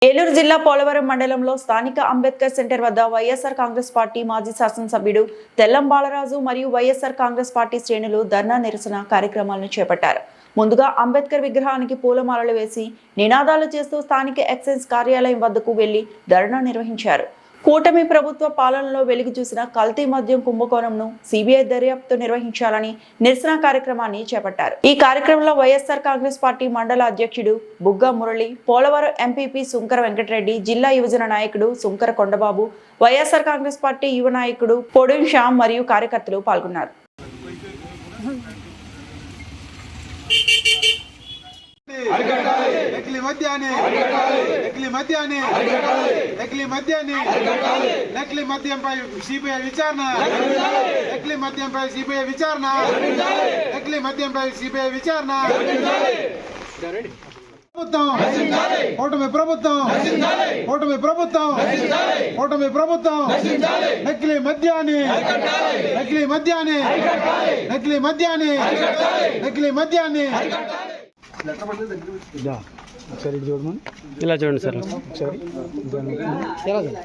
ఏలూరు జిల్లా పోలవరం మండలంలో స్థానిక అంబేద్కర్ సెంటర్ వద్ద వైఎస్ఆర్ కాంగ్రెస్ పార్టీ మాజీ శాసనసభ్యుడు తెల్లం బాలరాజు మరియు వైఎస్ఆర్ కాంగ్రెస్ పార్టీ శ్రేణులు ధర్నా నిరసన కార్యక్రమాలను చేపట్టారు. ముందుగా అంబేద్కర్ విగ్రహానికి పూలమాలలు వేసి నినాదాలు చేస్తూ స్థానిక ఎక్సైజ్ కార్యాలయం వద్దకు వెళ్లి ధర్నా నిర్వహించారు. కూటమి ప్రభుత్వ పాలనలో వెలుగు చూసిన కల్తీ మద్యం కుంభకోణంను సిబిఐ దర్యాప్తు నిర్వహించాలని నిరసన కార్యక్రమాన్ని చేపట్టారు. ఈ కార్యక్రమంలో వైఎస్ఆర్ కాంగ్రెస్ పార్టీ మండల అధ్యక్షుడు బుగ్గ మురళి, పోలవరం ఎంపీపీ సుంకర వెంకటరెడ్డి, జిల్లా యువజన నాయకుడు సుంకర కొండబాబు, వైఎస్ఆర్ కాంగ్రెస్ పార్టీ యువ నాయకుడు పొడుం శ్యామ్ మరియు కార్యకర్తలు పాల్గొన్నారు. నకిలీ మద్యంపై సిబిఐ విచారణ. నకిలీ మద్యంపై సిబిఐ విచారణ. నకిలీ మద్యంపై సిబిఐ విచారణ. కూటమి ప్రభుత్వం నకిలీ మద్యాన్ని ఒకసారి చూడమని ఇలా చూడండి సార్. ఒకసారి ఎలా సార్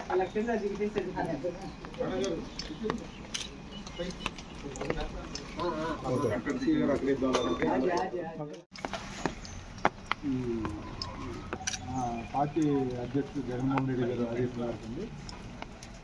పార్టీ అధ్యక్షుడు జగన్మోహన్ రెడ్డి గారు ఆదేశించారు.